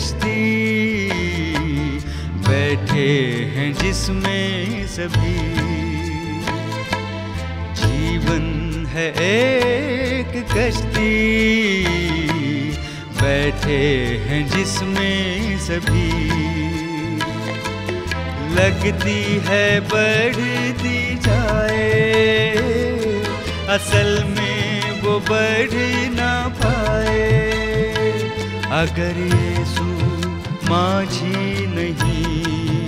कश्ती, बैठे हैं जिसमें सभी। जीवन है एक कश्ती, बैठे हैं जिसमें सभी। लगती है बढ़ती जाए, असल में वो बढ़ ना पाए। अगर यीशु माझी नहीं,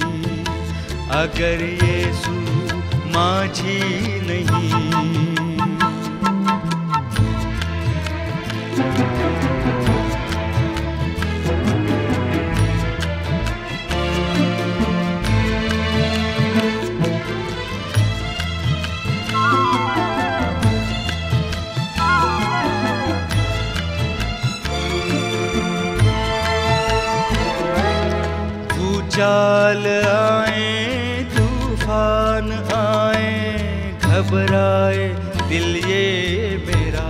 अगर यीशु माझी नहीं। चाल आए तूफान आए, घबराए दिल ये मेरा।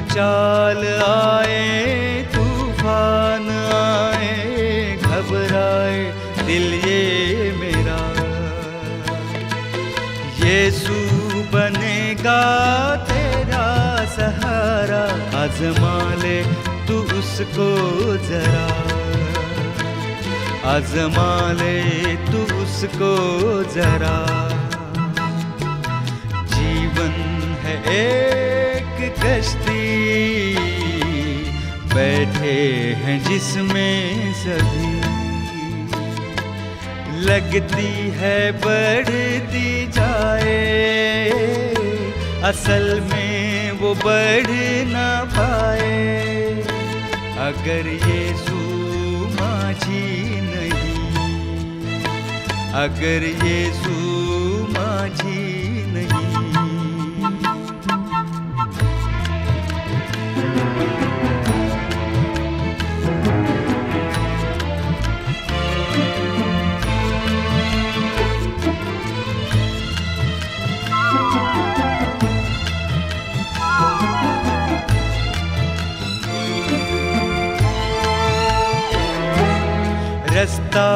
चाल आए तूफान आए, घबराए दिल ये मेरा। यीशु बनेगा तेरा सहारा, आज़मा ले तू उसको जरा, आज़मा ले तू उसको जरा। जीवन है एक कश्ती, बैठे हैं जिसमें सभी। लगती है बढ़ती जाए, असल में वो बढ़ ना पाए। अगर यीशु माझी नहीं, अगर यीशु माझी नहीं। रास्ता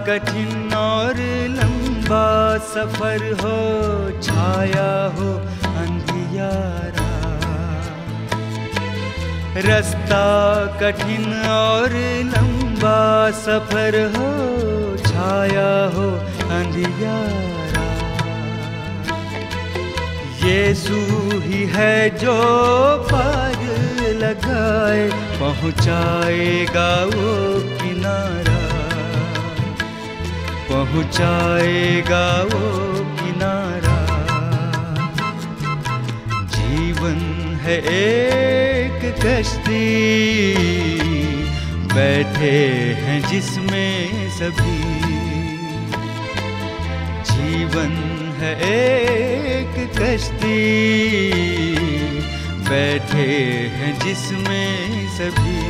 कठिन और लंबा सफर हो, छाया हो अंधियारा। रास्ता कठिन और लंबा सफर हो, छाया हो अंधियारा। यीशु ही है जो पार लगाए, पहुँचाएगा वो किनारा, पहुँचाएगा वो किनारा। जीवन है एक कश्ती, बैठे हैं जिसमें सभी। जीवन है एक कश्ती, बैठे हैं जिसमें सभी।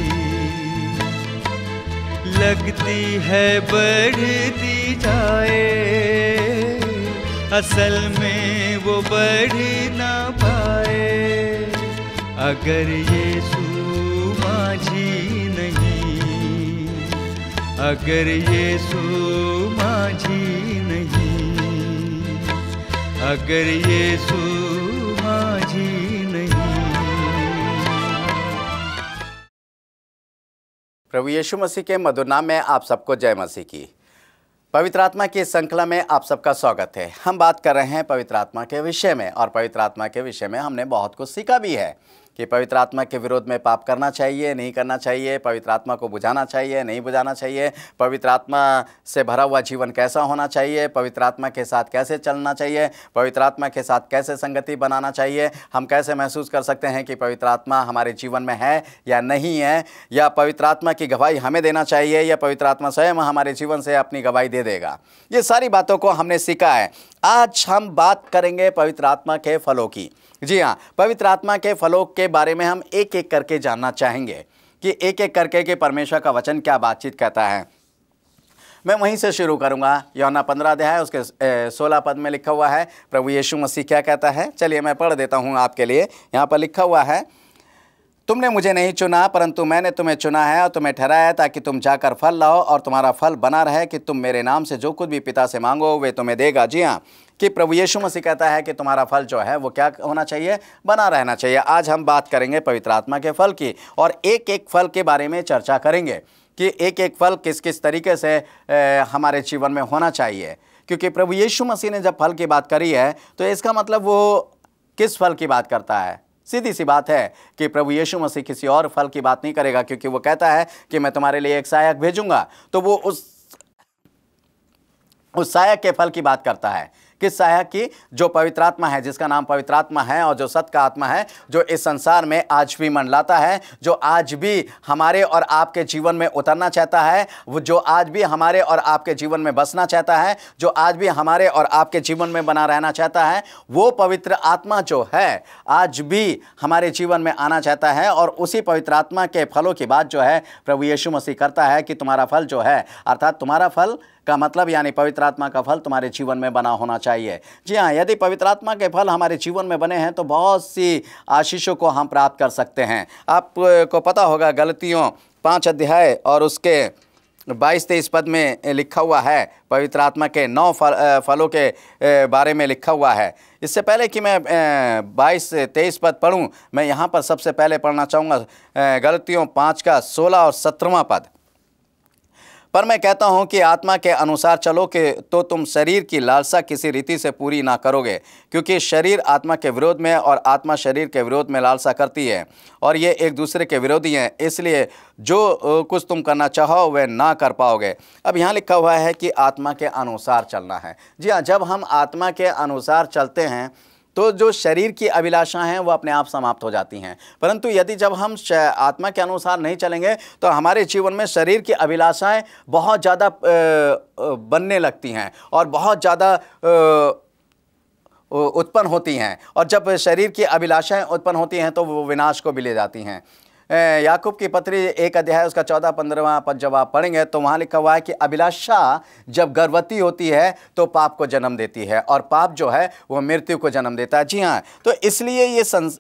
लगती है बढ़ती जाए, असल में वो बढ़ ना पाए। अगर यीशु माझी नहीं, अगर यीशु माझी नहीं, अगर यीशु माझी नहीं। प्रभु यीशु मसीह के मधुर नाम में आप सबको जय मसीह की। पवित्र आत्मा की श्रृंखला में आप सबका स्वागत है। हम बात कर रहे हैं पवित्र आत्मा के विषय में, और पवित्र आत्मा के विषय में हमने बहुत कुछ सीखा भी है कि पवित्र आत्मा के विरोध में पाप करना चाहिए, नहीं करना चाहिए, पवित्र आत्मा को बुझाना चाहिए, नहीं बुझाना चाहिए, पवित्र आत्मा से भरा हुआ जीवन कैसा होना चाहिए, पवित्र आत्मा के साथ कैसे चलना चाहिए, पवित्र आत्मा के साथ कैसे संगति बनाना चाहिए, हम कैसे महसूस कर सकते हैं कि पवित्र आत्मा हमारे जीवन में है या नहीं है, या पवित्र आत्मा की गवाही हमें देना चाहिए या पवित्र आत्मा स्वयं हमारे जीवन से अपनी गवाही दे देगा। ये सारी बातों को हमने सीखा है। आज हम बात करेंगे पवित्र आत्मा के फलों की। जी हाँ, पवित्र आत्मा के फलों के बारे में हम एक एक करके जानना चाहेंगे कि एक एक करके कि परमेश्वर का वचन क्या बातचीत कहता है। मैं वहीं से शुरू करूंगा। यूहन्ना 15 अध्याय उसके 16 पद में लिखा हुआ है प्रभु यीशु मसीह क्या कहता है। चलिए मैं पढ़ देता हूं आपके लिए। यहाँ पर लिखा हुआ है, तुमने मुझे नहीं चुना परंतु मैंने तुम्हें चुना है और तुम्हें ठहराया है ताकि तुम जाकर फल लाओ और तुम्हारा फल बना रहे, कि तुम मेरे नाम से जो कुछ भी पिता से मांगो वे तुम्हें देगा। जी हाँ, कि प्रभु यीशु मसीह कहता है कि तुम्हारा फल जो है वो क्या होना चाहिए, बना रहना चाहिए। आज हम बात करेंगे पवित्र आत्मा के फल की और एक एक फल के बारे में चर्चा करेंगे कि एक एक फल किस किस तरीके से हमारे जीवन में होना चाहिए। क्योंकि प्रभु यीशु मसीह ने जब फल की बात करी है तो इसका मतलब वो किस फल की बात करता है। सीधी सी बात है कि प्रभु यीशु मसीह किसी और फल की बात नहीं करेगा, क्योंकि वो कहता है कि मैं तुम्हारे लिए एक सहायक भेजूंगा। तो वो उस सहायक के फल की बात करता है। किस सहायक की? जो पवित्र आत्मा है, जिसका नाम पवित्र आत्मा है और जो सत्य का आत्मा है, जो इस संसार में आज भी मंडलाता है, जो आज भी हमारे और आपके जीवन में उतरना चाहता है, वो जो आज भी हमारे और आपके जीवन में बसना चाहता है, जो आज भी हमारे और आपके जीवन में बना रहना चाहता है, वो पवित्र आत्मा जो है आज भी हमारे जीवन में आना चाहता है। और उसी पवित्र आत्मा के फलों की बात जो है प्रभु यीशु मसीह करता है कि तुम्हारा फल जो है, अर्थात तुम्हारा फल का मतलब यानी पवित्र आत्मा का फल तुम्हारे जीवन में बना होना चाहिए। जी हाँ, यदि पवित्र आत्मा के फल हमारे जीवन में बने हैं तो बहुत सी आशीषों को हम प्राप्त कर सकते हैं। आपको पता होगा गलतियों 5 अध्याय और उसके 22-23 पद में लिखा हुआ है, पवित्र आत्मा के 9 फलों के बारे में लिखा हुआ है। इससे पहले कि मैं 22-23 पद पढ़ूँ, मैं यहाँ पर सबसे पहले पढ़ना चाहूँगा गलतियों 5 का 16 और 17वां पद। पर मैं कहता हूँ कि आत्मा के अनुसार चलो कि तो तुम शरीर की लालसा किसी रीति से पूरी ना करोगे, क्योंकि शरीर आत्मा के विरोध में और आत्मा शरीर के विरोध में लालसा करती है और ये एक दूसरे के विरोधी हैं, इसलिए जो कुछ तुम करना चाहो वह ना कर पाओगे। अब यहाँ लिखा हुआ है कि आत्मा के अनुसार चलना है। जी हाँ, जब हम आत्मा के अनुसार चलते हैं तो जो शरीर की अभिलाषाएं हैं वो अपने आप समाप्त हो जाती हैं। परंतु यदि जब हम आत्मा के अनुसार नहीं चलेंगे तो हमारे जीवन में शरीर की अभिलाषाएं बहुत ज़्यादा बनने लगती हैं और बहुत ज़्यादा उत्पन्न होती हैं। और जब शरीर की अभिलाषाएं उत्पन्न होती हैं तो वो विनाश को भी ले जाती हैं। याकूब की पत्री 1 अध्याय उसका 14-15वां पद जब आप पढ़ेंगे तो वहाँ लिखा हुआ है कि अभिलाषा जब गर्भवती होती है तो पाप को जन्म देती है और पाप जो है वो मृत्यु को जन्म देता है। जी हाँ, तो इसलिए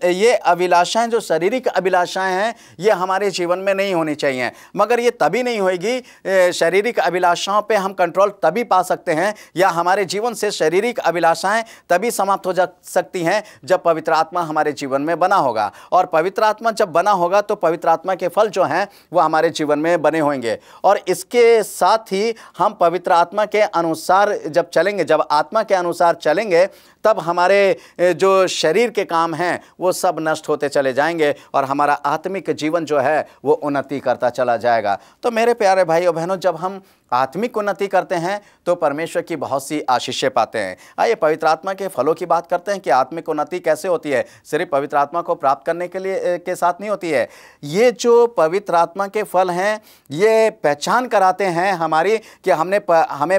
ये अभिलाषाएं जो शारीरिक अभिलाषाएं हैं ये हमारे जीवन में नहीं होनी चाहिए। मगर ये तभी नहीं होगी, शारीरिक अभिलाषाओं पर हम कंट्रोल तभी पा सकते हैं या हमारे जीवन से शारीरिक अभिलाषाएं तभी समाप्त हो जा सकती हैं जब पवित्र आत्मा हमारे जीवन में बना होगा। और पवित्र आत्मा जब बना होगा तो पवित्र आत्मा के फल जो हैं वो हमारे जीवन में बने होंगे। और इसके साथ ही हम पवित्र आत्मा के अनुसार जब चलेंगे, जब आत्मा के अनुसार चलेंगे, तब हमारे जो शरीर के काम हैं वो सब नष्ट होते चले जाएंगे और हमारा आत्मिक जीवन जो है वो उन्नति करता चला जाएगा। तो मेरे प्यारे भाइयों बहनों, जब हम आत्मिक उन्नति करते हैं तो परमेश्वर की बहुत सी आशीषें पाते हैं। आइए पवित्र आत्मा के फलों की बात करते हैं कि आत्मिक उन्नति कैसे होती है। सिर्फ पवित्र आत्मा को प्राप्त करने के लिए के साथ नहीं होती है। ये जो पवित्र आत्मा के फल हैं ये पहचान कराते हैं हमारी कि हमें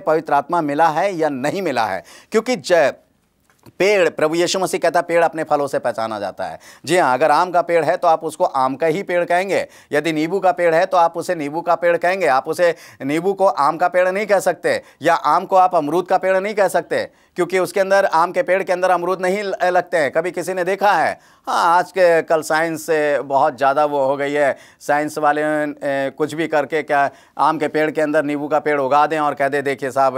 पवित्र आत्मा मिला है या नहीं मिला है। क्योंकि पेड़, प्रभु यीशु मसीह कहता है पेड़ अपने फलों से पहचाना जाता है। जी हाँ, अगर आम का पेड़ है तो आप उसको आम का ही पेड़ कहेंगे। यदि नींबू का पेड़ है तो आप उसे नींबू का पेड़ कहेंगे। आप उसे नींबू को आम का पेड़ नहीं कह सकते या आम को आप अमरूद का पेड़ नहीं कह सकते, क्योंकि उसके अंदर, आम के पेड़ के अंदर अमरूद नहीं लगते हैं। कभी किसी ने देखा है? हाँ, आज के कल साइंस से बहुत ज़्यादा वो हो गई है। साइंस वाले कुछ भी करके क्या आम के पेड़ के अंदर नींबू का पेड़ उगा दें और कह दे देखिए साहब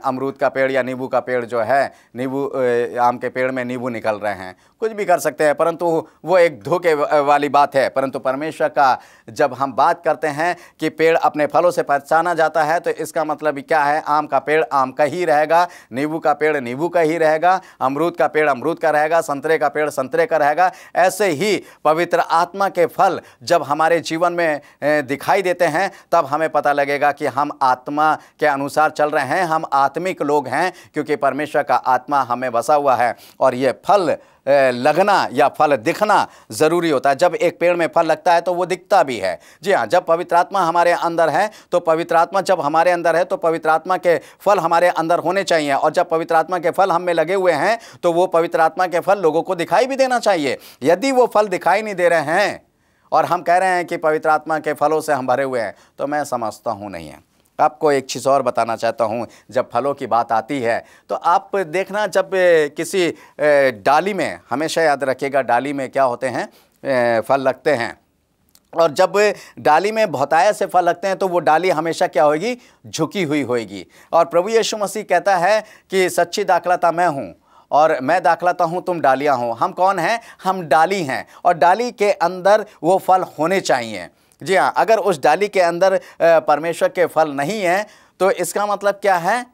अमरूद का पेड़ या नींबू का पेड़ जो है, नींबू आम के पेड़ में नींबू निकल रहे हैं। कुछ भी कर सकते हैं, परंतु वो एक धोखे वाली बात है। परंतु परमेश्वर का जब हम बात करते हैं कि पेड़ अपने फलों से पहचाना जाता है तो इसका मतलब क्या है? आम का पेड़ आम का ही रहेगा, नींबू का पेड़ नींबू का ही रहेगा, अमरूद का पेड़ अमरूद का रहेगा, संतरे का पेड़ संतरे का रहेगा। ऐसे ही पवित्र आत्मा के फल जब हमारे जीवन में दिखाई देते हैं तब हमें पता लगेगा कि हम आत्मा के अनुसार चल रहे हैं, हम आत्मिक लोग हैं, क्योंकि परमेश्वर का आत्मा हमें बसा हुआ है। और ये फल लगना या फल दिखना ज़रूरी होता है। जब एक पेड़ में फल लगता है तो वो दिखता भी है। जी हाँ, जब पवित्र आत्मा हमारे अंदर है तो पवित्र आत्मा जब हमारे अंदर है तो पवित्र आत्मा के फल हमारे अंदर होने चाहिए। और जब पवित्र आत्मा के फल हम में लगे हुए हैं तो वो पवित्र आत्मा के फल लोगों को दिखाई भी देना चाहिए। यदि वो फल दिखाई नहीं दे रहे हैं और हम कह रहे हैं कि पवित्र आत्मा के फलों से हम भरे हुए हैं, तो मैं समझता हूँ नहीं है। आपको एक चीज़ और बताना चाहता हूँ, जब फलों की बात आती है तो आप देखना, जब किसी डाली में, हमेशा याद रखिएगा, डाली में क्या होते हैं? फल लगते हैं। और जब डाली में बहुतायत से फल लगते हैं तो वो डाली हमेशा क्या होगी, झुकी हुई होगी। और प्रभु यीशु मसीह कहता है कि सच्ची दाखलता मैं हूँ और मैं दाखलता हूँ, तुम डालियाँ हो। हम कौन हैं? हम डाली हैं और डाली के अंदर वो फल होने चाहिए। जी हाँ, अगर उस डाली के अंदर परमेश्वर के फल नहीं हैं तो इसका मतलब क्या है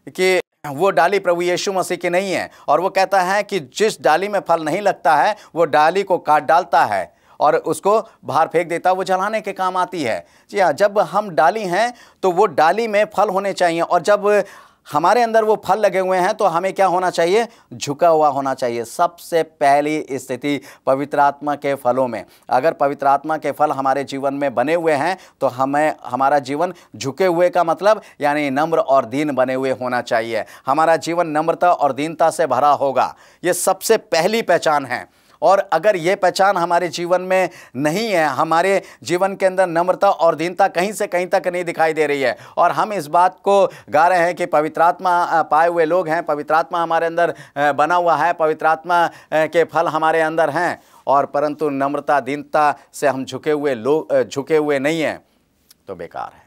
कि वो डाली प्रभु यीशु मसीह की नहीं है। और वो कहता है कि जिस डाली में फल नहीं लगता है वो डाली को काट डालता है और उसको बाहर फेंक देता, वो जलाने के काम आती है। जी हाँ, जब हम डाली हैं तो वो डाली में फल होने चाहिए और जब हमारे अंदर वो फल लगे हुए हैं तो हमें क्या होना चाहिए? झुका हुआ होना चाहिए। सबसे पहली स्थिति पवित्र आत्मा के फलों में, अगर पवित्र आत्मा के फल हमारे जीवन में बने हुए हैं तो हमारा जीवन झुके हुए का मतलब यानी नम्र और दीन बने हुए होना चाहिए। हमारा जीवन नम्रता और दीनता से भरा होगा, ये सबसे पहली पहचान है। और अगर ये पहचान हमारे जीवन में नहीं है, हमारे जीवन के अंदर नम्रता और दीनता कहीं से कहीं तक नहीं दिखाई दे रही है और हम इस बात को गा रहे हैं कि पवित्र आत्मा पाए हुए लोग हैं, पवित्र आत्मा हमारे अंदर बना हुआ है, पवित्र आत्मा के फल हमारे अंदर हैं, और परंतु नम्रता दीनता से हम झुके हुए नहीं हैं, तो बेकार है।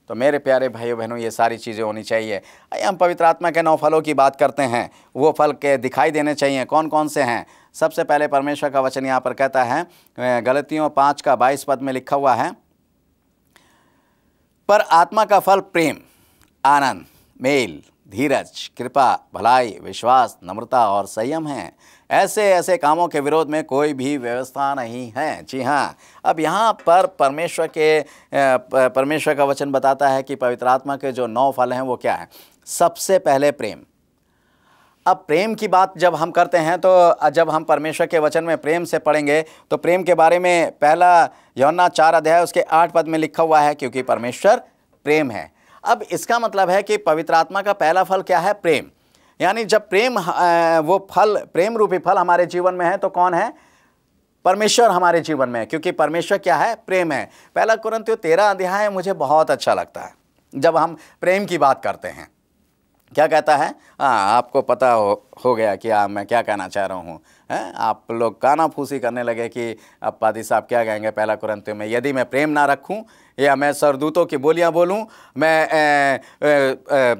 तो मेरे प्यारे भाइयों बहनों, ये सारी चीज़ें होनी चाहिए। हम पवित्र आत्मा के 9 फलों की बात करते हैं, वो फल के दिखाई देने चाहिए। कौन कौन से हैं? सबसे पहले परमेश्वर का वचन यहाँ पर कहता है, गलतियों 5:22 में लिखा हुआ है, पर आत्मा का फल प्रेम, आनंद, मेल, धीरज, कृपा, भलाई, विश्वास, नम्रता और संयम है। ऐसे कामों के विरोध में कोई भी व्यवस्था नहीं है। जी हाँ, अब यहाँ पर परमेश्वर का वचन बताता है कि पवित्र आत्मा के जो 9 फल हैं वो क्या है? सबसे पहले प्रेम। अब प्रेम की बात जब हम करते हैं तो जब हम परमेश्वर के वचन में प्रेम से पढ़ेंगे तो प्रेम के बारे में पहला यूहन्ना 4 उसके 8 में लिखा हुआ है, क्योंकि परमेश्वर प्रेम है। अब इसका मतलब है कि पवित्र आत्मा का पहला फल क्या है? प्रेम। यानी जब प्रेम रूपी फल हमारे जीवन में है तो कौन है? परमेश्वर हमारे जीवन में है, क्योंकि परमेश्वर क्या है? प्रेम है। पहला कुरिन्थियों 13 मुझे बहुत अच्छा लगता है जब हम प्रेम की बात करते हैं। क्या कहता है? आपको पता हो गया कि मैं क्या कहना चाह रहा हूँ। आप लोग कानाफूसी करने लगे कि अब पादी साहब क्या कहेंगे पहला कुरिन्थियों में, यदि मैं प्रेम ना रखूँ या मैं सरदूतों की बोलियां बोलूं, मैं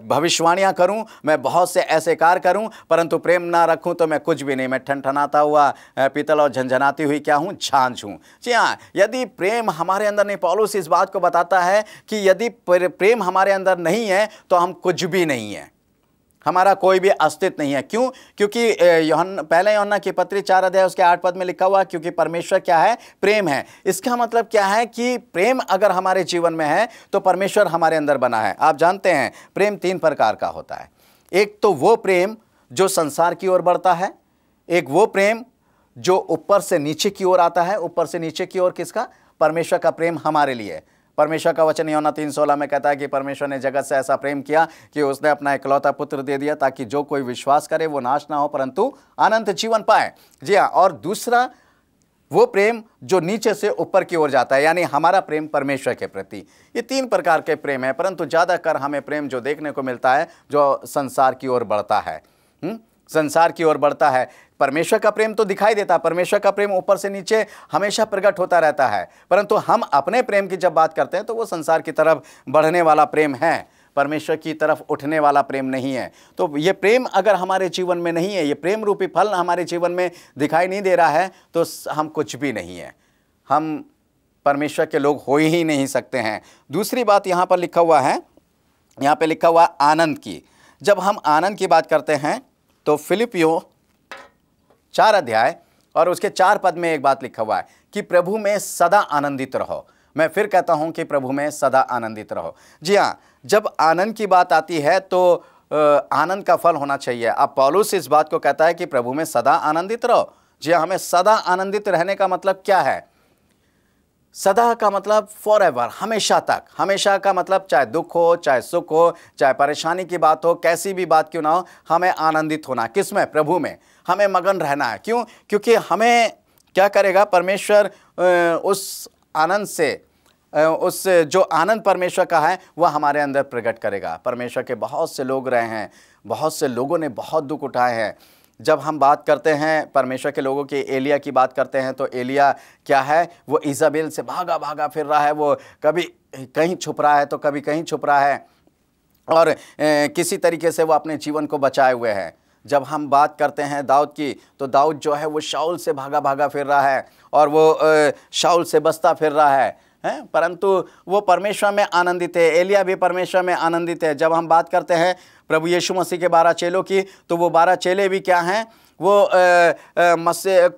भविष्यवाणियां करूं, मैं बहुत से ऐसे कार्य करूं, परंतु प्रेम ना रखूं तो मैं कुछ भी नहीं, मैं ठनठनाता हुआ पीतल और झंझनाती हुई क्या हूं? झांझ हूं। जी हाँ, यदि प्रेम हमारे अंदर नहीं, पौलुस इस बात को बताता है कि यदि प्रेम हमारे अंदर नहीं है तो हम कुछ भी नहीं है, हमारा कोई भी अस्तित्व नहीं है। क्यों? क्योंकि पहले यूहन्ना की पत्री 4 उसके 8 में लिखा हुआ, क्योंकि परमेश्वर क्या है? प्रेम है। इसका मतलब क्या है कि प्रेम अगर हमारे जीवन में है तो परमेश्वर हमारे अंदर बना है। आप जानते हैं प्रेम 3 प्रकार का होता है। एक तो वो प्रेम जो संसार की ओर बढ़ता है, एक वो प्रेम जो ऊपर से नीचे की ओर आता है। ऊपर से नीचे की ओर किसका? परमेश्वर का प्रेम हमारे लिए। परमेश्वर का वचन यूहन्ना 3:16 में कहता है कि परमेश्वर ने जगत से ऐसा प्रेम किया कि उसने अपना इकलौता पुत्र दे दिया ताकि जो कोई विश्वास करे वो नाश ना हो परंतु अनंत जीवन पाए। जी हाँ, और दूसरा वो प्रेम जो नीचे से ऊपर की ओर जाता है, यानी हमारा प्रेम परमेश्वर के प्रति। ये 3 प्रकार के प्रेम है, परंतु ज़्यादातर हमें प्रेम जो देखने को मिलता है जो संसार की ओर बढ़ता है, संसार की ओर बढ़ता है। परमेश्वर का प्रेम तो दिखाई देता, परमेश्वर का प्रेम ऊपर से नीचे हमेशा प्रकट होता रहता है, परंतु हम अपने प्रेम की जब बात करते हैं तो वो संसार की तरफ बढ़ने वाला प्रेम है, परमेश्वर की तरफ उठने वाला प्रेम नहीं है। तो ये प्रेम अगर हमारे जीवन में नहीं है, ये प्रेम रूपी फल हमारे जीवन में दिखाई नहीं दे रहा है तो हम कुछ भी नहीं है, हम परमेश्वर के लोग हो ही नहीं सकते हैं। दूसरी बात यहाँ पर लिखा हुआ है, यहाँ पे लिखा हुआ आनंद की। जब हम आनंद की बात करते हैं तो फिलिपियों 4 और उसके 4 में एक बात लिखा हुआ है कि प्रभु में सदा आनंदित रहो। मैं फिर कहता हूं कि प्रभु में सदा आनंदित रहो। जी हाँ, जब आनंद की बात आती है तो आनंद का फल होना चाहिए। अब पौलुस इस बात को कहता है कि प्रभु में सदा आनंदित रहो। जी हाँ, हमें सदा आनंदित रहने का मतलब क्या है? सदा का मतलब फॉर एवर, हमेशा तक। हमेशा का मतलब चाहे दुख हो, चाहे सुख हो, चाहे परेशानी की बात हो, कैसी भी बात क्यों ना हो, हमें आनंदित होना। किस में? प्रभु में हमें मगन रहना है। क्यों? क्योंकि हमें क्या करेगा परमेश्वर? उस आनंद से, उस जो आनंद परमेश्वर का है वह हमारे अंदर प्रकट करेगा। परमेश्वर के बहुत से लोग रहे हैं, बहुत से लोगों ने बहुत दुख उठाए हैं, जब हम बात करते हैं परमेश्वर के लोगों की, एलिया की बात करते हैं, तो एलिया क्या है, वो इज़ाबेल से भागा भागा फिर रहा है। वो कभी कहीं छुप रहा है तो कभी कहीं छुप रहा है, और किसी तरीके से वो अपने जीवन को बचाए हुए है। जब हम बात करते हैं दाऊद की, तो दाऊद जो है वो शाऊल से भागा भागा फिर रहा है, और वो शाऊल से बचता फिर रहा है, परंतु वो परमेश्वर में आनंदित है। एलिया भी परमेश्वर में आनंदित है। जब हम बात करते हैं प्रभु यीशु मसीह के 12 चेलों की, तो वो 12 चेले भी क्या हैं, वो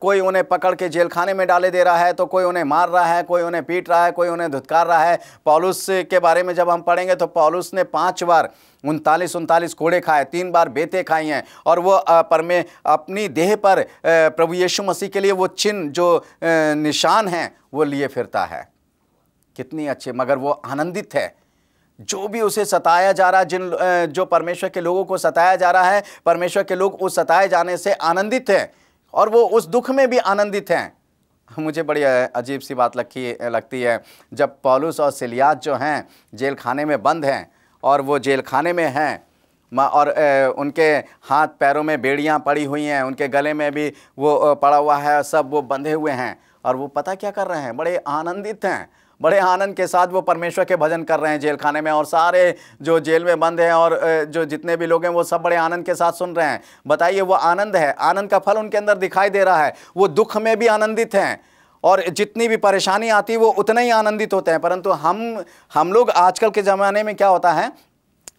कोई उन्हें पकड़ के जेल खाने में डाले दे रहा है, तो कोई उन्हें मार रहा है, कोई उन्हें पीट रहा है, कोई उन्हें धुतकार रहा है। पौलुस के बारे में जब हम पढ़ेंगे, तो पौलुस ने 5 बार 39 कोड़े खाए, 3 बार बेतें खाई हैं, और वो अपनी देह पर प्रभु यीशु मसीह के लिए वो चिन्ह जो निशान हैं वो लिए फिरता है। कितनी अच्छी, मगर वो आनंदित है। जो भी उसे सताया जा रहा है, जो परमेश्वर के लोगों को सताया जा रहा है, परमेश्वर के लोग उस सताए जाने से आनंदित हैं, और वो उस दुख में भी आनंदित हैं। मुझे बड़ी अजीब सी बात लगती है, जब पौलुस और सिलियास जो हैं जेल खाने में बंद हैं, और वो जेल खाने में हैं, और उनके हाथ पैरों में बेड़ियां पड़ी हुई हैं, उनके गले में भी वो पड़ा हुआ है, सब वो बंधे हुए हैं, और वो पता क्या कर रहे हैं, बड़े आनंदित हैं। बड़े आनंद के साथ वो परमेश्वर के भजन कर रहे हैं जेल खाने में, और सारे जो जेल में बंद हैं और जो जितने भी लोग हैं वो सब बड़े आनंद के साथ सुन रहे हैं। बताइए, वो आनंद है, आनंद का फल उनके अंदर दिखाई दे रहा है। वो दुख में भी आनंदित हैं, और जितनी भी परेशानी आती है वो उतने ही आनंदित होते हैं। परंतु हम लोग आजकल के ज़माने में क्या होता है,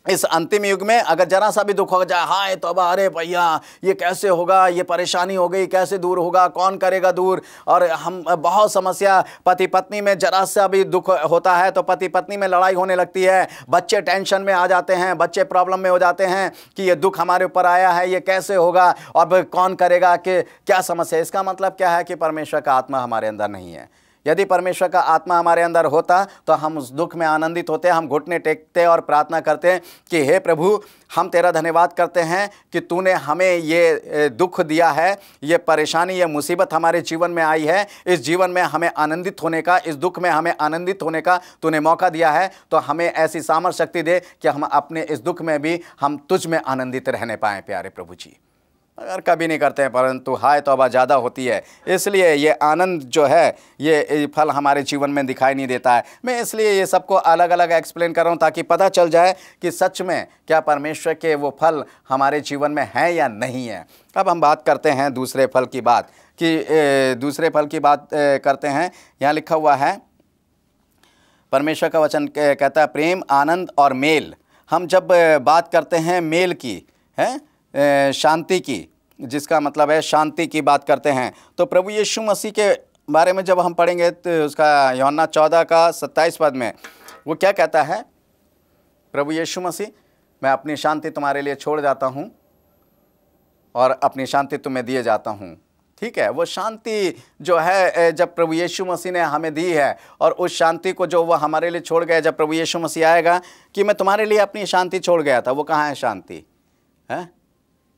इस अंतिम युग में अगर जरा सा भी दुख हो जाए, हाय तौबा, अरे भैया ये कैसे होगा, ये परेशानी हो गई, कैसे दूर होगा, कौन करेगा दूर। और हम बहुत समस्या, पति पत्नी में जरा सा भी दुख होता है तो पति पत्नी में लड़ाई होने लगती है, बच्चे टेंशन में आ जाते हैं, बच्चे प्रॉब्लम में हो जाते हैं कि ये दुख हमारे ऊपर आया है, ये कैसे होगा, और कौन करेगा, कि क्या समस्या। इसका मतलब क्या है कि परमेश्वर का आत्मा हमारे अंदर नहीं है। यदि परमेश्वर का आत्मा हमारे अंदर होता तो हम उस दुख में आनंदित होते, हम घुटने टेकते और प्रार्थना करते कि हे प्रभु, हम तेरा धन्यवाद करते हैं कि तूने हमें ये दुख दिया है, ये परेशानी, ये मुसीबत हमारे जीवन में आई है, इस जीवन में हमें आनंदित होने का, इस दुख में हमें आनंदित होने का तूने मौका दिया है। तो हमें ऐसी सामर्थ शक्ति दे कि हम अपने इस दुख में भी हम तुझ में आनंदित रहने पाएँ प्यारे प्रभु जी। अगर कभी नहीं करते हैं, परंतु हाय तौबा ज़्यादा होती है, इसलिए ये आनंद जो है ये फल हमारे जीवन में दिखाई नहीं देता है। मैं इसलिए ये सबको अलग अलग एक्सप्लेन कर रहा हूँ ताकि पता चल जाए कि सच में क्या परमेश्वर के वो फल हमारे जीवन में हैं या नहीं है। अब हम बात करते हैं दूसरे फल की बात, कि दूसरे फल की बात करते हैं। यहाँ लिखा हुआ है, परमेश्वर का वचन कहता है प्रेम, आनंद और मेल। हम जब बात करते हैं मेल की, है शांति की, जिसका मतलब है शांति की बात करते हैं, तो प्रभु यीशु मसीह के बारे में जब हम पढ़ेंगे तो उसका यूहन्ना 14 का 27 पद में वो क्या कहता है, प्रभु यीशु मसीह, मैं अपनी शांति तुम्हारे लिए छोड़ जाता हूँ और अपनी शांति तुम्हें दिए जाता हूँ। ठीक है, वो शांति जो है जब प्रभु यीशु मसीह ने हमें दी है, और उस शांति को जो वो हमारे लिए छोड़ गया, जब प्रभु यीशु मसीह आएगा कि मैं तुम्हारे लिए अपनी शांति छोड़ गया था, वो कहाँ है शांति, है?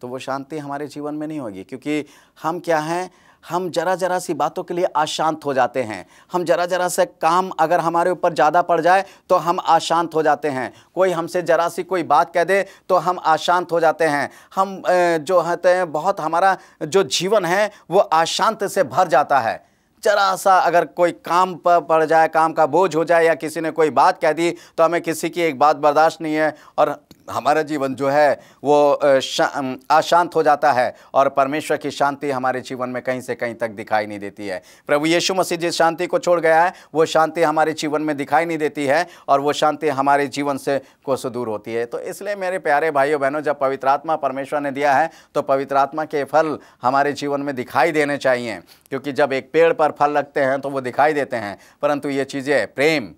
तो वो शांति हमारे जीवन में नहीं होगी, क्योंकि हम क्या हैं, हम जरा जरा सी बातों के लिए अशांत हो जाते हैं। हम जरा जरा से काम अगर हमारे ऊपर ज़्यादा पड़ जाए तो हम अशांत हो जाते हैं। कोई हमसे जरा सी कोई बात कह दे तो हम अशांत हो जाते हैं। हम जो होते हैं, बहुत हमारा जो जीवन है वो अशांत से भर जाता है। जरा सा अगर कोई काम पर पड़ जाए, काम का बोझ हो जाए, या किसी ने कोई बात कह दी तो हमें किसी की एक बात बर्दाश्त नहीं है, और हमारा जीवन जो है वो अशांत हो जाता है, और परमेश्वर की शांति हमारे जीवन में कहीं से कहीं तक दिखाई नहीं देती है। प्रभु यीशु मसीह जिस शांति को छोड़ गया है वो शांति हमारे जीवन में दिखाई नहीं देती है, और वो शांति हमारे जीवन से कोसों दूर होती है। तो इसलिए मेरे प्यारे भाइयों बहनों, जब पवित्र आत्मा परमेश्वर ने दिया है तो पवित्र आत्मा के फल हमारे जीवन में दिखाई देने चाहिए, क्योंकि जब एक पेड़ पर फल लगते हैं तो वो दिखाई देते हैं, परंतु ये चीज़ें प्रेम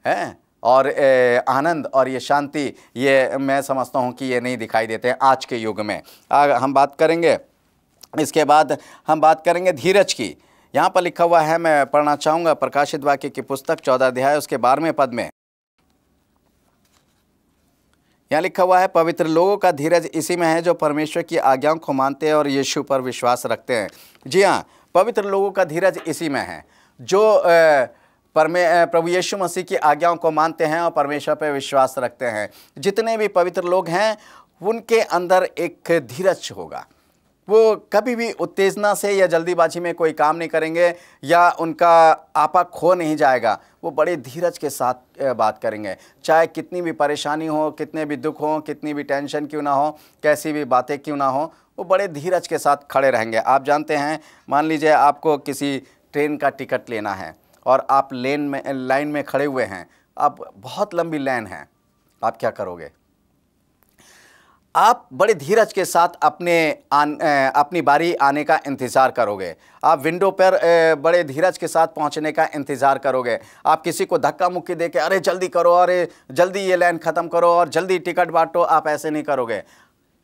है और आनंद और ये शांति, ये मैं समझता हूँ कि ये नहीं दिखाई देते हैं आज के युग में। हम बात करेंगे, इसके बाद हम बात करेंगे धीरज की। यहाँ पर लिखा हुआ है, मैं पढ़ना चाहूँगा प्रकाशित वाक्य की पुस्तक 14 अध्याय उसके 12वें पद में। यहाँ लिखा हुआ है, पवित्र लोगों का धीरज इसी में है जो परमेश्वर की आज्ञाओं को मानते हैं और यीशु पर विश्वास रखते हैं। जी हाँ, पवित्र लोगों का धीरज इसी में है जो प्रभु यीशु मसीह की आज्ञाओं को मानते हैं और परमेश्वर पर विश्वास रखते हैं। जितने भी पवित्र लोग हैं उनके अंदर एक धीरज होगा, वो कभी भी उत्तेजना से या जल्दीबाजी में कोई काम नहीं करेंगे या उनका आपा खो नहीं जाएगा। वो बड़े धीरज के साथ बात करेंगे, चाहे कितनी भी परेशानी हो, कितने भी दुख हो, कितनी भी टेंशन क्यों ना हो, कैसी भी बातें क्यों ना हो, वो बड़े धीरज के साथ खड़े रहेंगे। आप जानते हैं, मान लीजिए आपको किसी ट्रेन का टिकट लेना है और आप लाइन में खड़े हुए हैं, अब बहुत लंबी लाइन है, आप क्या करोगे? आप बड़े धीरज के साथ अपनी बारी आने का इंतज़ार करोगे। आप विंडो पर बड़े धीरज के साथ पहुंचने का इंतज़ार करोगे। आप किसी को धक्का मुक्की दे के अरे जल्दी करो, अरे जल्दी ये लाइन ख़त्म करो और जल्दी टिकट बांटो, आप ऐसे नहीं करोगे,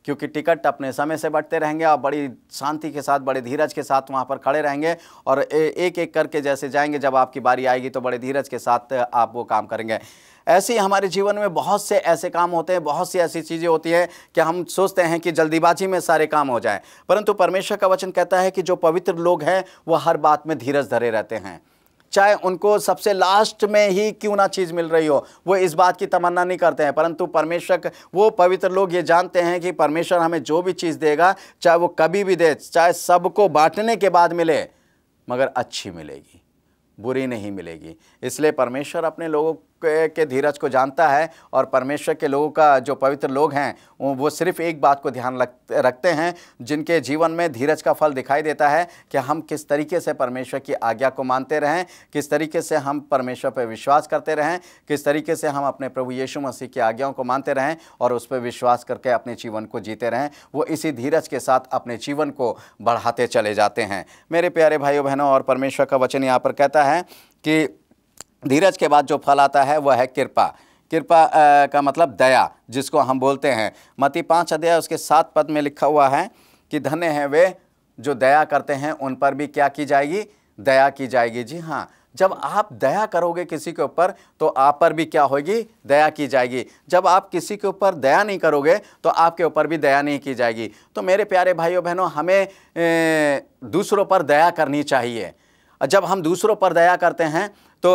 क्योंकि टिकट अपने समय से बढ़ते रहेंगे। आप बड़ी शांति के साथ, बड़े धीरज के साथ वहाँ पर खड़े रहेंगे और एक एक करके जैसे जाएंगे, जब आपकी बारी आएगी तो बड़े धीरज के साथ आप वो काम करेंगे। ऐसे ही हमारे जीवन में बहुत से ऐसे काम होते हैं, बहुत सी ऐसी चीज़ें होती हैं कि हम सोचते हैं कि जल्दीबाजी में सारे काम हो जाएं, परंतु परमेश्वर का वचन कहता है कि जो पवित्र लोग हैं वो हर बात में धीरज धरे रहते हैं। चाहे उनको सबसे लास्ट में ही क्यों ना चीज़ मिल रही हो, वो इस बात की तमन्ना नहीं करते हैं, परंतु परमेश्वर, वो पवित्र लोग ये जानते हैं कि परमेश्वर हमें जो भी चीज़ देगा, चाहे वो कभी भी दे, चाहे सबको बांटने के बाद मिले, मगर अच्छी मिलेगी, बुरी नहीं मिलेगी। इसलिए परमेश्वर अपने लोगों के धीरज को जानता है और परमेश्वर के लोगों का, जो पवित्र लोग हैं, वो सिर्फ एक बात को ध्यान रखते हैं, जिनके जीवन में धीरज का फल दिखाई देता है कि हम किस तरीके से परमेश्वर की आज्ञा को मानते रहें, किस तरीके से हम परमेश्वर पर विश्वास करते रहें, किस तरीके से हम अपने प्रभु यीशु मसीह की आज्ञाओं को मानते रहें और उस पर विश्वास करके अपने जीवन को जीते रहें। वो इसी धीरज के साथ अपने जीवन को बढ़ाते चले जाते हैं। मेरे प्यारे भाइयों बहनों, और परमेश्वर का वचन यहाँ पर कहता है कि धीरज के बाद जो फल आता है वह है कृपा। कृपा का मतलब दया, जिसको हम बोलते हैं। मत्ती 5 अध्याय उसके 7 पद में लिखा हुआ है कि धन्य हैं वे जो दया करते हैं, उन पर भी क्या की जाएगी? दया की जाएगी। जी हाँ, जब आप दया करोगे किसी के ऊपर तो आप पर भी क्या होगी? दया की जाएगी। जब आप किसी के ऊपर दया नहीं करोगे तो आपके ऊपर भी दया नहीं की जाएगी। तो मेरे प्यारे भाइयों बहनों, हमें दूसरों पर दया करनी चाहिए। जब हम दूसरों पर दया करते हैं तो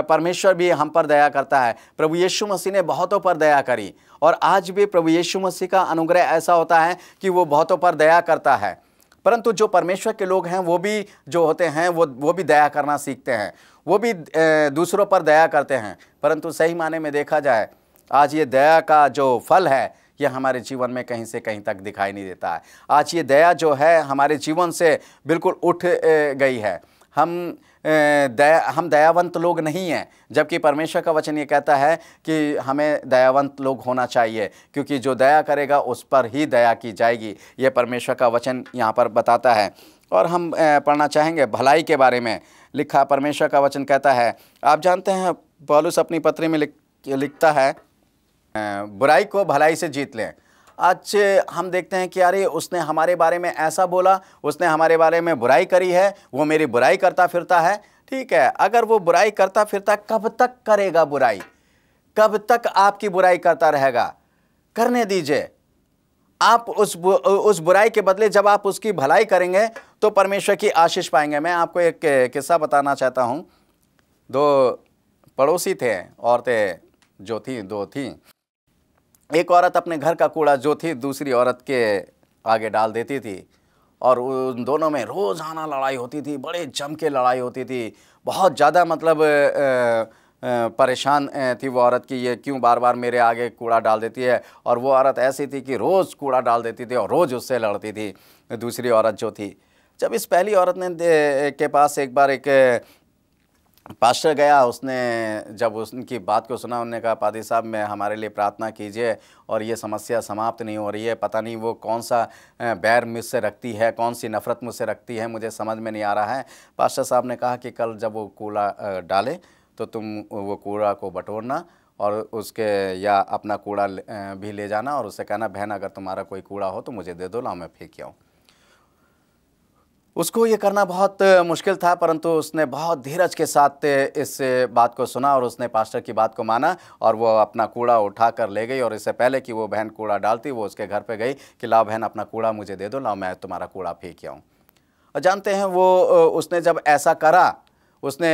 परमेश्वर भी हम पर दया करता है। प्रभु यीशु मसीह ने बहुतों पर दया करी और आज भी प्रभु यीशु मसीह का अनुग्रह ऐसा होता है कि वो बहुतों पर दया करता है। परंतु जो परमेश्वर के लोग हैं वो भी जो होते हैं वो भी दया करना सीखते हैं, वो भी दूसरों पर दया करते हैं। परंतु सही माने में देखा जाए, आज ये दया का जो फल है ये हमारे जीवन में कहीं से कहीं तक दिखाई नहीं देता है। आज ये दया जो है हमारे जीवन से बिल्कुल उठ गई है। हम दयावंत लोग नहीं हैं, जबकि परमेश्वर का वचन ये कहता है कि हमें दयावंत लोग होना चाहिए, क्योंकि जो दया करेगा उस पर ही दया की जाएगी। ये परमेश्वर का वचन यहाँ पर बताता है। और हम पढ़ना चाहेंगे भलाई के बारे में। लिखा परमेश्वर का वचन कहता है, आप जानते हैं पौलुस अपनी पत्री में लिखता है, बुराई को भलाई से जीत लें। आज हम देखते हैं कि अरे उसने हमारे बारे में ऐसा बोला, उसने हमारे बारे में बुराई करी है, वो मेरी बुराई करता फिरता है। ठीक है, अगर वो बुराई करता फिरता, कब तक करेगा बुराई? कब तक आपकी बुराई करता रहेगा? करने दीजिए। आप उस बुराई के बदले जब आप उसकी भलाई करेंगे तो परमेश्वर की आशीष पाएंगे। मैं आपको एक किस्सा बताना चाहता हूँ। 2 पड़ोसी थे, औरतें जो थी, 2 थी। एक औरत अपने घर का कूड़ा जो थी दूसरी औरत के आगे डाल देती थी और उन दोनों में रोज़ाना लड़ाई होती थी, बड़े जम के लड़ाई होती थी। बहुत ज़्यादा मतलब परेशान थी वो औरत कि ये क्यों बार बार मेरे आगे कूड़ा डाल देती है। और वो औरत ऐसी थी कि रोज़ कूड़ा डाल देती थी और रोज़ उससे लड़ती थी दूसरी औरत जो थी। जब इस पहली औरत ने के पास एक बार एक पास्टर गया, उसने जब उनकी बात को सुना, उन्होंने कहा, पादी साहब मैं हमारे लिए प्रार्थना कीजिए और ये समस्या समाप्त नहीं हो रही है। पता नहीं वो कौन सा बैर मुझसे रखती है, कौन सी नफ़रत मुझसे रखती है, मुझे समझ में नहीं आ रहा है। पास्टर साहब ने कहा कि कल जब वो कूड़ा डाले तो तुम वो कूड़ा को बटोरना और उसके या अपना कूड़ा भी ले जाना और उससे कहना, बहन अगर तुम्हारा कोई कूड़ा हो तो मुझे दे दो, लाओ मैं फेंक आऊँ। उसको ये करना बहुत मुश्किल था, परंतु उसने बहुत धीरज के साथ इस बात को सुना और उसने पास्टर की बात को माना और वो अपना कूड़ा उठा कर ले गई। और इससे पहले कि वो बहन कूड़ा डालती, वो उसके घर पे गई कि लाओ बहन अपना कूड़ा मुझे दे दो, लाओ मैं तुम्हारा कूड़ा फेंक आऊँ। और जानते हैं वो उसने जब ऐसा करा, उसने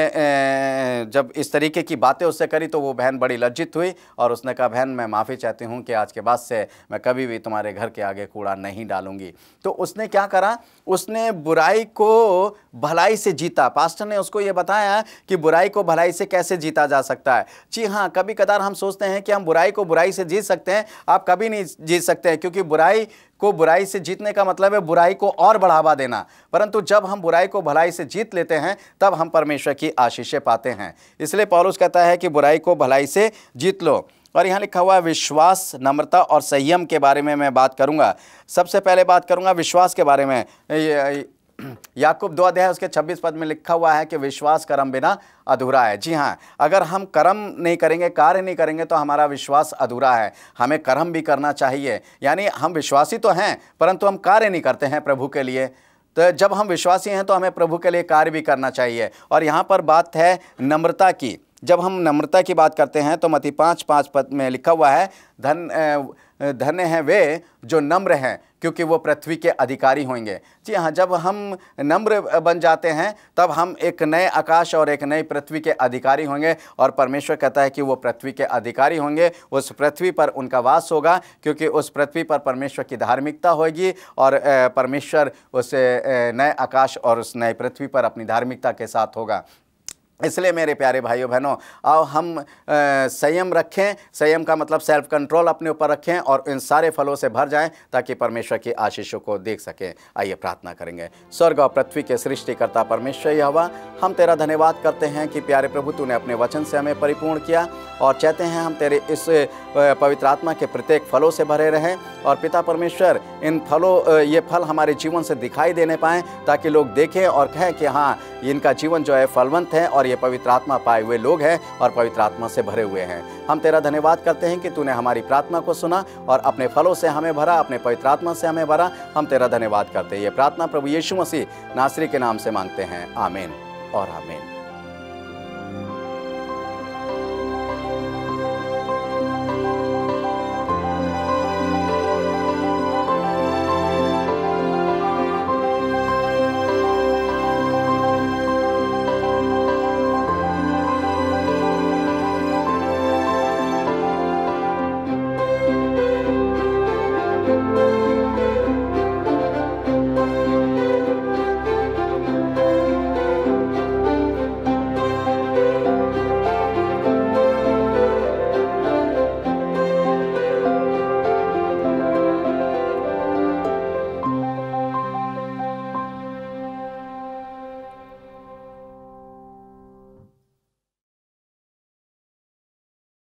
जब इस तरीके की बातें उससे करी तो वो बहन बड़ी लज्जित हुई और उसने कहा, बहन मैं माफ़ी चाहती हूँ कि आज के बाद से मैं कभी भी तुम्हारे घर के आगे कूड़ा नहीं डालूंगी। तो उसने क्या करा, उसने बुराई को भलाई से जीता। पास्टर ने उसको ये बताया कि बुराई को भलाई से कैसे जीता जा सकता है। जी हाँ, कभी कदार हम सोचते हैं कि हम बुराई को बुराई से जीत सकते हैं। आप कभी नहीं जीत सकते हैं, क्योंकि बुराई को बुराई से जीतने का मतलब है बुराई को और बढ़ावा देना। परंतु जब हम बुराई को भलाई से जीत लेते हैं तब हम परमेश्वर की आशीषें पाते हैं। इसलिए पौलुस कहता है कि बुराई को भलाई से जीत लो। और यहाँ लिखा हुआ है विश्वास, नम्रता और संयम के बारे में मैं बात करूंगा। सबसे पहले बात करूंगा विश्वास के बारे में। याकूब 2 अध्याय उसके 26 पद में लिखा हुआ है कि विश्वास कर्म बिना अधूरा है। जी हाँ, अगर हम कर्म नहीं करेंगे, कार्य नहीं करेंगे तो हमारा विश्वास अधूरा है। हमें कर्म भी करना चाहिए, यानी हम विश्वासी तो हैं परंतु हम कार्य नहीं करते हैं प्रभु के लिए। तो जब हम विश्वासी हैं तो हमें प्रभु के लिए कार्य भी करना चाहिए। और यहाँ पर बात है नम्रता की। जब हम नम्रता की बात करते हैं तो मत्ती 5:5 पद में लिखा हुआ है, धन्य हैं वे जो नम्र हैं क्योंकि वो पृथ्वी के अधिकारी होंगे। जी हाँ, जब हम नम्र बन जाते हैं तब हम एक नए आकाश और एक नई पृथ्वी के अधिकारी होंगे। और परमेश्वर कहता है कि वो पृथ्वी के अधिकारी होंगे। उस पृथ्वी पर उनका वास होगा क्योंकि उस पृथ्वी पर परमेश्वर की धार्मिकता होगी और परमेश्वर उस नए आकाश और उस नई पृथ्वी पर अपनी धार्मिकता के साथ होगा। इसलिए मेरे प्यारे भाइयों बहनों, आओ हम संयम रखें। संयम का मतलब सेल्फ कंट्रोल अपने ऊपर रखें और इन सारे फलों से भर जाएं ताकि परमेश्वर की आशीषों को देख सकें। आइए प्रार्थना करेंगे। स्वर्ग और पृथ्वी के सृष्टिकर्ता परमेश्वर यहोवा, हम तेरा धन्यवाद करते हैं कि प्यारे प्रभु तूने अपने वचन से हमें परिपूर्ण किया और चाहते हैं हम तेरे इस पवित्र आत्मा के प्रत्येक फलों से भरे रहें। और पिता परमेश्वर, इन फलों ये फल हमारे जीवन से दिखाई देने पाएँ ताकि लोग देखें और कहें कि हाँ, इनका जीवन जो है फलवंत है और ये पवित्र आत्मा पाए हुए लोग हैं और पवित्र आत्मा से भरे हुए हैं। हम तेरा धन्यवाद करते हैं कि तूने हमारी प्रार्थना को सुना और अपने फलों से हमें भरा, अपने पवित्र आत्मा से हमें भरा। हम तेरा धन्यवाद करते हैं। ये प्रार्थना प्रभु यीशु मसीह नासरी के नाम से मांगते हैं। आमीन और आमीन।